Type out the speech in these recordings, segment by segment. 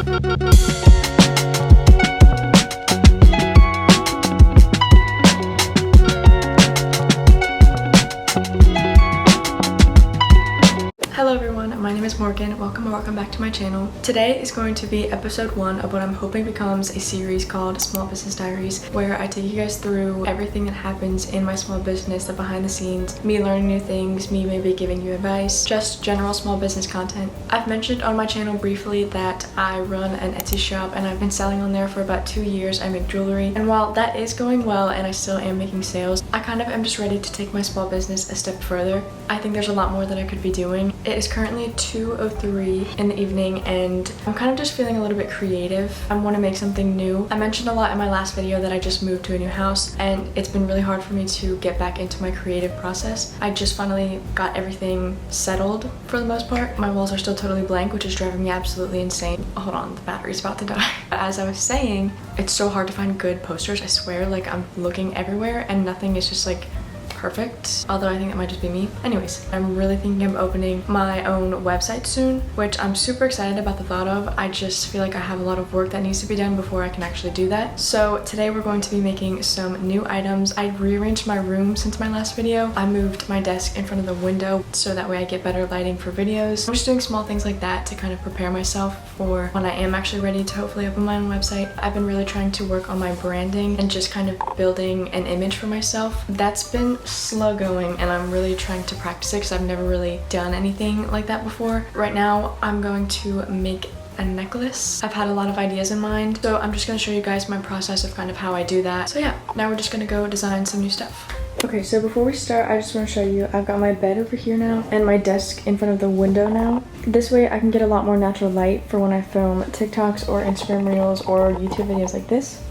Hello everyone, my name is Morgan. Welcome back to my channel. Today is going to be episode 1 of what I'm hoping becomes a series called Small Business Diaries, where I take you guys through everything that happens in my small business, the behind the scenes, me learning new things, me maybe giving you advice, just general small business content. I've mentioned on my channel briefly that I run an Etsy shop and I've been selling on there for about 2 years. I make jewelry, and while that is going well and I still am making sales, I kind of am just ready to take my small business a step further. I think there's a lot more that I could be doing. It is currently 2:03 in the evening and I'm kind of just feeling a little bit creative. I want to make something new. I mentioned a lot in my last video that I just moved to a new house and it's been really hard for me to get back into my creative process. I just finally got everything settled for the most part. My walls are still totally blank, which is driving me absolutely insane. Hold on, the battery's about to die. As I was saying, it's so hard to find good posters. I swear, like, I'm looking everywhere and nothing is just like perfect, although I think that might just be me. Anyways, I'm really thinking of opening my own website soon, which I'm super excited about the thought of. I just feel like I have a lot of work that needs to be done before I can actually do that. So today we're going to be making some new items. I rearranged my room since my last video. I moved my desk in front of the window so that way I get better lighting for videos. I'm just doing small things like that to kind of prepare myself for when I am actually ready to hopefully open my own website. I've been really trying to work on my branding and just kind of building an image for myself. That's been slow going and I'm really trying to practice it because I've never really done anything like that before. Right now I'm going to make a necklace. I've had a lot of ideas in mind, so I'm just going to show you guys my process of kind of how I do that. So yeah, now we're just going to go design some new stuff. Okay, so before we start, I just want to show you, I've got my bed over here now and my desk in front of the window now. This way I can get a lot more natural light for when I film TikToks or Instagram reels or YouTube videos like this.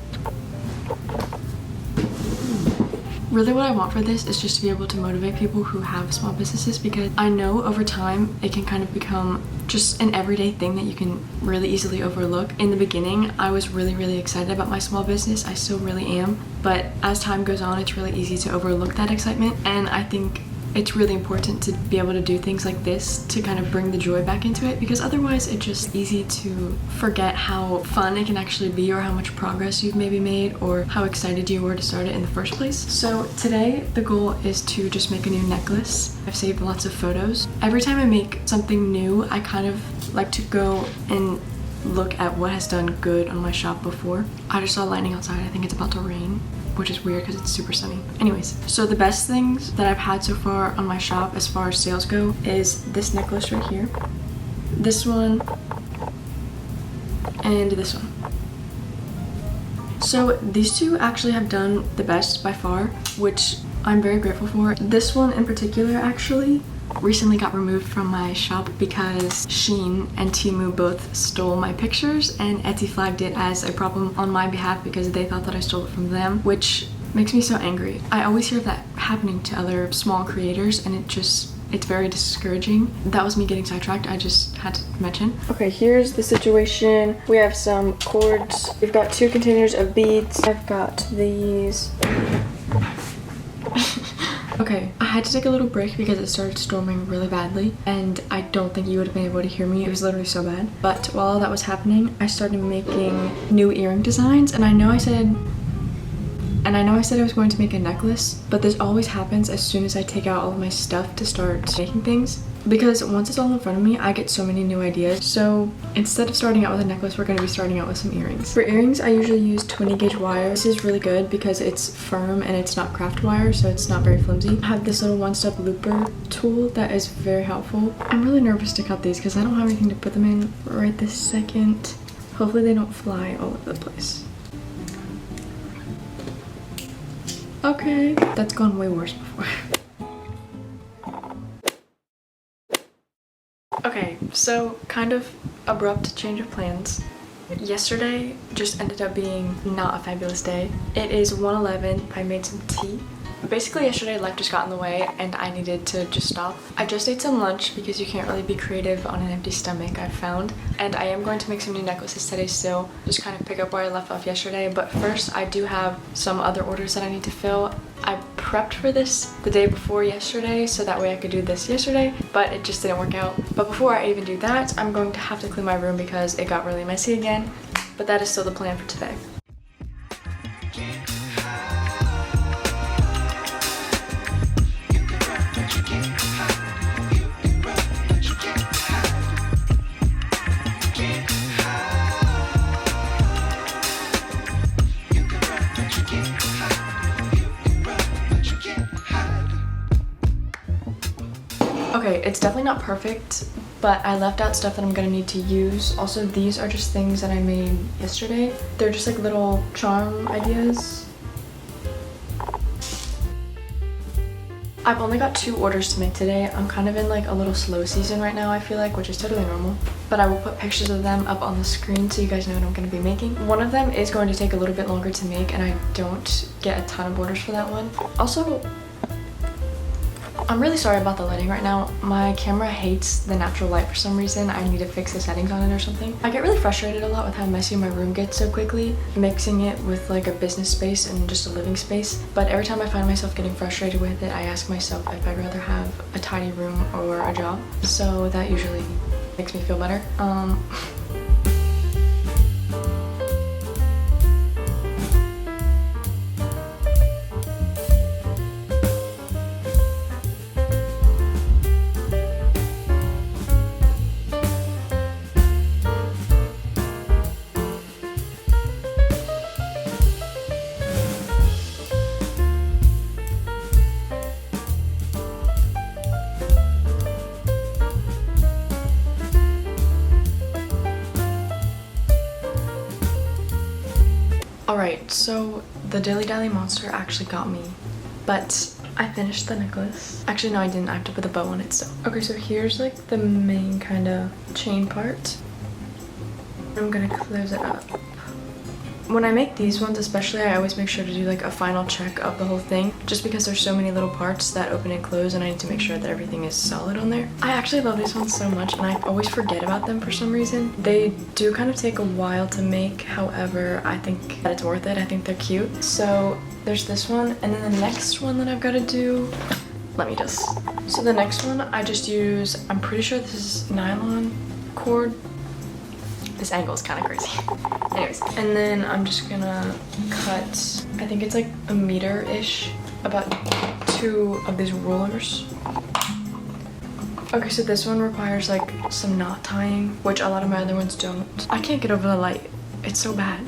Really what I want for this is just to be able to motivate people who have small businesses, because I know over time it can kind of become just an everyday thing that you can really easily overlook. In the beginning, I was really excited about my small business. I still really am, but as time goes on, it's really easy to overlook that excitement, and I think it's really important to be able to do things like this to kind of bring the joy back into it, because otherwise it's just easy to forget how fun it can actually be or how much progress you've maybe made or how excited you were to start it in the first place. So today the goal is to just make a new necklace. I've saved lots of photos. Every time I make something new, I kind of like to go and look at what has done good on my shop before. I just saw lightning outside. I think it's about to rain, which is weird because it's super sunny. Anyways, so the best things that I've had so far on my shop as far as sales go is this necklace right here, this one, and this one. So these two actually have done the best by far, which I'm very grateful for. This one in particular actually recently got removed from my shop because Shein and Temu both stole my pictures, and Etsy flagged it as a problem on my behalf because they thought that I stole it from them, which makes me so angry. I always hear that happening to other small creators and it's very discouraging. That was me getting sidetracked, I just had to mention. Okay, here's the situation. We have some cords. We've got 2 containers of beads. I've got these. Okay, I had to take a little break because it started storming really badly and I don't think you would have been able to hear me. It was literally so bad. But while all that was happening, I started making new earring designs, and I know I said I was going to make a necklace, but this always happens as soon as I take out all of my stuff to start making things. Because once it's all in front of me, I get so many new ideas. So instead of starting out with a necklace, we're going to be starting out with some earrings. For earrings, I usually use 20 gauge wire. This is really good because it's firm and it's not craft wire, so it's not very flimsy. I have this little one-step looper tool that is very helpful. I'm really nervous to cut these because I don't have anything to put them in right this second. Hopefully they don't fly all over the place. Okay, that's gone way worse before. Okay, so kind of abrupt change of plans. Yesterday just ended up being not a fabulous day. It is 1:11. I made some tea. Basically yesterday life just got in the way and I needed to just stop. I just ate some lunch because you can't really be creative on an empty stomach, I've found. And I am going to make some new necklaces today still, just kind of pick up where I left off yesterday. But first I do have some other orders that I need to fill. I prepped for this the day before yesterday so that way I could do this yesterday, but it just didn't work out. But before I even do that, I'm going to have to clean my room because it got really messy again. But that is still the plan for today. Okay, it's definitely not perfect, but I left out stuff that I'm gonna need to use. Also, these are just things that I made yesterday. They're just like little charm ideas. I've only got 2 orders to make today. I'm kind of in like a little slow season right now, I feel like, which is totally normal. But I will put pictures of them up on the screen so you guys know what I'm going to be making. One of them is going to take a little bit longer to make and I don't get a ton of orders for that one. Also, I'm really sorry about the lighting right now. My camera hates the natural light for some reason. I need to fix the settings on it or something. I get really frustrated a lot with how messy my room gets so quickly, mixing it with like a business space and just a living space. But every time I find myself getting frustrated with it, I ask myself if I'd rather have a tidy room or a job. So that usually makes me feel better. Alright, so the Dilly Dally monster actually got me, but I finished the necklace. Actually, no, I didn't. I have to put the bow on it still. Okay, so here's like the main kind of chain part. I'm gonna close it up. When I make these ones especially, I always make sure to do like a final check of the whole thing, just because there's so many little parts that open and close and I need to make sure that everything is solid on there. I actually love these ones so much and I always forget about them for some reason. They do kind of take a while to make, however, I think that it's worth it. I think they're cute. So there's this one, and then the next one that I've got to do, so the next one I just use, I'm pretty sure this is nylon cord. This angle is kind of crazy. Anyways, and then I'm just gonna cut, I think it's like 1 meter-ish, about 2 of these rulers. Okay, so this one requires like some knot tying, which a lot of my other ones don't. I can't get over the light. It's so bad.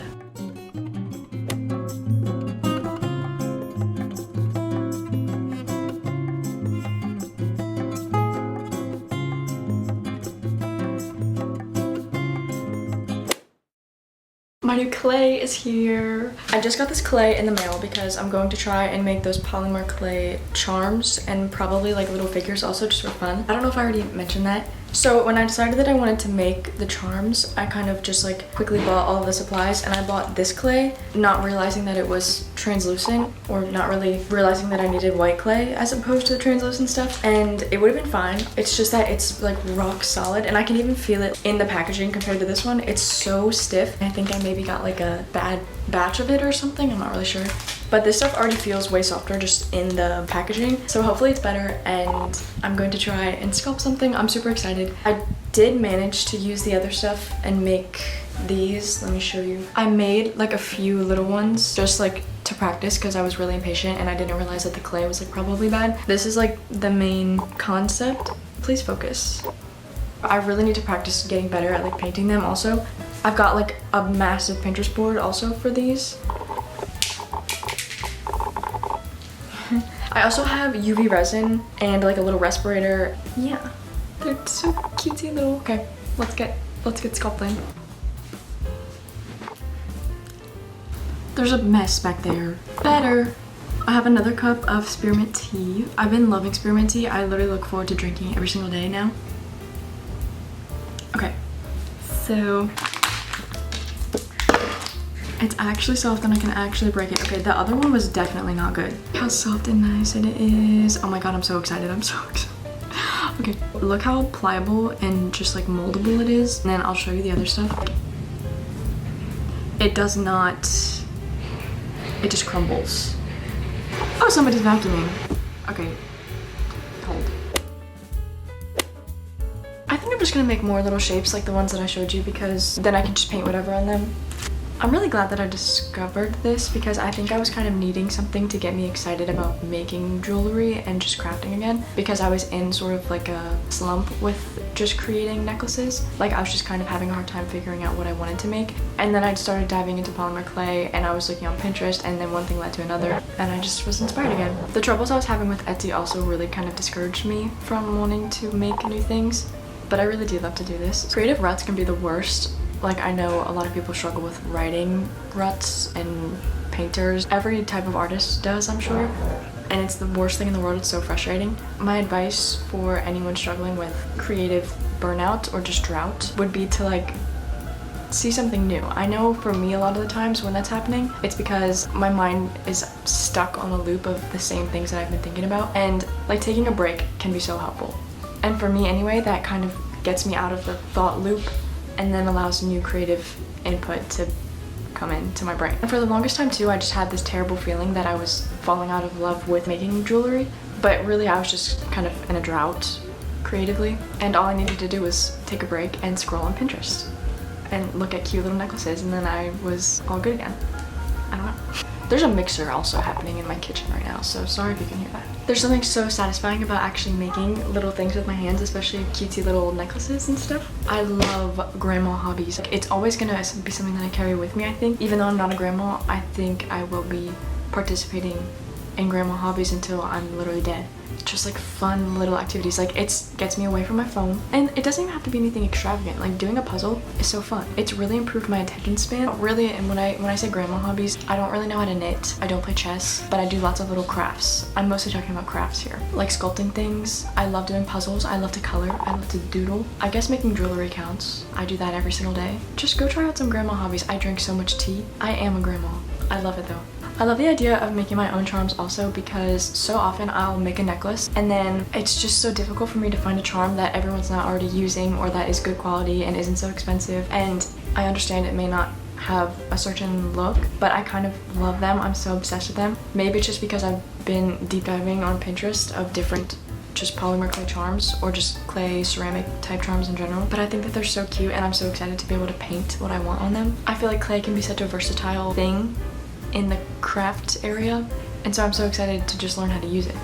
My new clay is here. I just got this clay in the mail because I'm going to try and make those polymer clay charms and probably like little figures also, just for fun. I don't know if I already mentioned that. So when I decided that I wanted to make the charms, I kind of just like quickly bought all of the supplies, and I bought this clay, not realizing that it was translucent, or not really realizing that I needed white clay as opposed to the translucent stuff, and it would have been fine. It's just that it's like rock solid, and I can even feel it in the packaging compared to this one. It's so stiff. I think I maybe got like a bad batch of it or something, I'm not really sure. But this stuff already feels way softer just in the packaging, so hopefully it's better, and I'm going to try and sculpt something. I'm super excited. I did manage to use the other stuff and make these. Let me show you. I made like a few little ones just like to practice because I was really impatient and I didn't realize that the clay was like probably bad. This is like the main concept. Please focus. I really need to practice getting better at like painting them. Also, I've got like a massive Pinterest board also for these. I also have UV resin and like a little respirator. Yeah, they're so cutesy little. Okay, let's get sculpting. There's a mess back there. Better. I have another cup of spearmint tea. I've been loving spearmint tea. I literally look forward to drinking it every single day now. Okay, so It's actually soft and I can actually break it. Okay, the other one was definitely not good. How soft and nice it is. Oh my god, I'm so excited. I'm so excited. Okay, look how pliable and just like moldable it is. And then I'll show you the other stuff. It does not, it just crumbles. Oh, somebody's vacuuming. Okay, hold. I think I'm just gonna make more little shapes like the ones that I showed you because then I can just paint whatever on them. I'm really glad that I discovered this because I think I was kind of needing something to get me excited about making jewelry and just crafting again because I was in sort of like a slump with just creating necklaces. Like I was just kind of having a hard time figuring out what I wanted to make. And then I started diving into polymer clay and I was looking on Pinterest and then one thing led to another and I just was inspired again. The troubles I was having with Etsy also really kind of discouraged me from wanting to make new things, but I really do love to do this. Creative ruts can be the worst. Like I know a lot of people struggle with writing ruts and painters. Every type of artist does, I'm sure. And it's the worst thing in the world. It's so frustrating. My advice for anyone struggling with creative burnout or just drought would be to like see something new. I know for me a lot of the times when that's happening, it's because my mind is stuck on a loop of the same things that I've been thinking about. And like taking a break can be so helpful. And for me anyway, that kind of gets me out of the thought loop and then allows new creative input to come into my brain. And for the longest time too, I just had this terrible feeling that I was falling out of love with making jewelry, but really I was just kind of in a drought creatively, and all I needed to do was take a break and scroll on Pinterest and look at cute little necklaces, and then I was all good again. I don't know. There's a mixer also happening in my kitchen right now, so sorry if you can hear that. There's something so satisfying about actually making little things with my hands, especially cutesy little necklaces and stuff. I love grandma hobbies. Like, it's always gonna be something that I carry with me, I think. Even though I'm not a grandma, I think I will be participating in grandma hobbies until I'm literally dead. Just like fun little activities. Like it gets me away from my phone, and it doesn't even have to be anything extravagant. Like doing a puzzle is so fun. It's really improved my attention span. Really, and when I say grandma hobbies, I don't really know how to knit. I don't play chess, but I do lots of little crafts. I'm mostly talking about crafts here. Like sculpting things. I love doing puzzles. I love to color. I love to doodle. I guess making jewelry counts. I do that every single day. Just go try out some grandma hobbies. I drink so much tea. I am a grandma. I love it though. I love the idea of making my own charms also because so often I'll make a necklace and then it's just so difficult for me to find a charm that everyone's not already using or that is good quality and isn't so expensive. And I understand it may not have a certain look, but I kind of love them. I'm so obsessed with them. Maybe it's just because I've been deep diving on Pinterest of different just polymer clay charms or just clay ceramic type charms in general, but I think that they're so cute and I'm so excited to be able to paint what I want on them. I feel like clay can be such a versatile thing in the craft area, and so I'm so excited to just learn how to use it.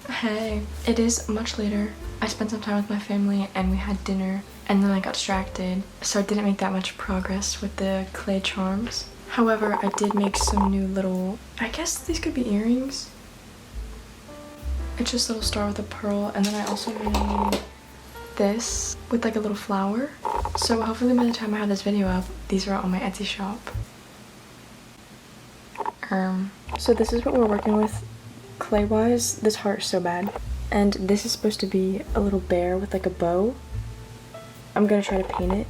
Hey, it is much later. I spent some time with my family and we had dinner, and then I got distracted, so I didn't make that much progress with the clay charms. However, I did make some new little, I guess these could be earrings. It's just a little star with a pearl, and then I also made this with like a little flower. So hopefully by the time I have this video up, these are on my Etsy shop. So this is what we're working with clay wise. This heart is so bad, and this is supposed to be a little bear with like a bow. I'm gonna try to paint it.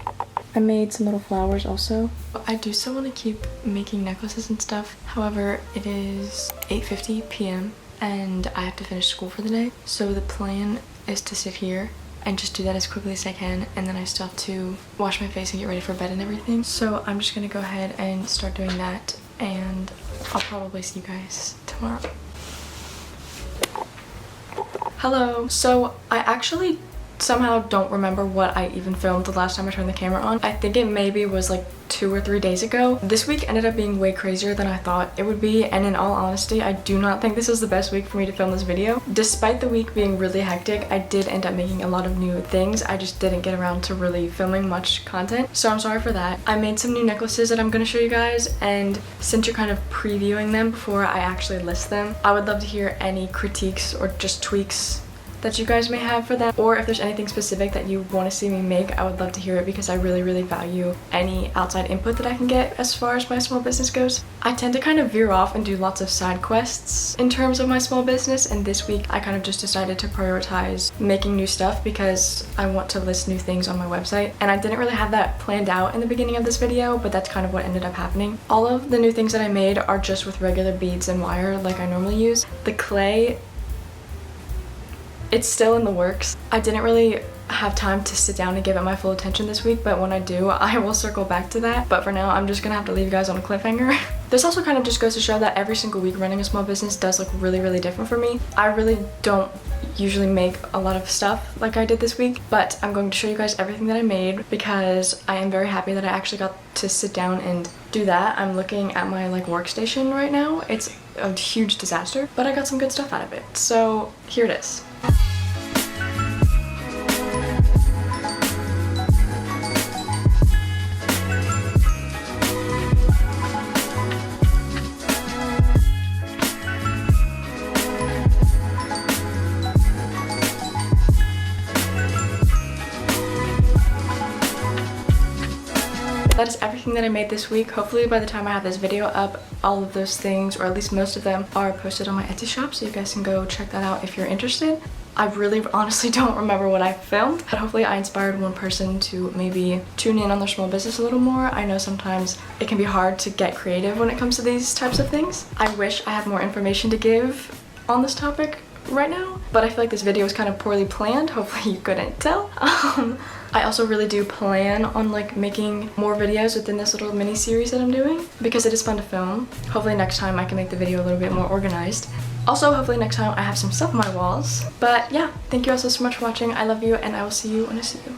I made some little flowers also. I do still want to keep making necklaces and stuff. However, it is 8:50 p.m. and I have to finish school for the day. So the plan is to sit here and just do that as quickly as I can, and then I still have to wash my face and get ready for bed and everything. So I'm just gonna go ahead and start doing that, and I'll probably see you guys tomorrow. Hello. So I actually somehow don't remember what I even filmed the last time I turned the camera on. I think it maybe was like 2 or 3 days ago. This week ended up being way crazier than I thought it would be, and in all honesty, I do not think this is the best week for me to film this video. Despite the week being really hectic, I did end up making a lot of new things. I just didn't get around to really filming much content, so I'm sorry for that. I made some new necklaces that I'm gonna show you guys, and since you're kind of previewing them before I actually list them, I would love to hear any critiques or just tweaks that you guys may have for that, or if there's anything specific that you want to see me make, I would love to hear it because I really value any outside input that I can get as far as my small business goes. I tend to kind of veer off and do lots of side quests in terms of my small business, and this week I kind of just decided to prioritize making new stuff because I want to list new things on my website, and I didn't really have that planned out in the beginning of this video, but that's kind of what ended up happening. All of the new things that I made are just with regular beads and wire like I normally use. The clay, it's still in the works. I didn't really have time to sit down and give it my full attention this week, but when I do, I will circle back to that. But for now, I'm just gonna have to leave you guys on a cliffhanger. This also kind of just goes to show that every single week running a small business does look really different for me. I really don't usually make a lot of stuff like I did this week, but I'm going to show you guys everything that I made because I am very happy that I actually got to sit down and do that. I'm looking at my workstation right now. It's a huge disaster, but I got some good stuff out of it. So here it is. That is everything that I made this week. Hopefully by the time I have this video up, all of those things, or at least most of them, are posted on my Etsy shop, so you guys can go check that out if you're interested. I really honestly don't remember what I filmed, but hopefully I inspired one person to maybe tune in on their small business a little more. I know sometimes it can be hard to get creative when it comes to these types of things. I wish I had more information to give on this topic right now, but I feel like this video was kind of poorly planned. Hopefully you couldn't tell. I also really do plan on making more videos within this little mini series that I'm doing because it is fun to film. Hopefully next time I can make the video a little bit more organized. Also, hopefully next time I have some stuff on my walls. But yeah, thank you all so much for watching. I love you, and I will see you when I see you.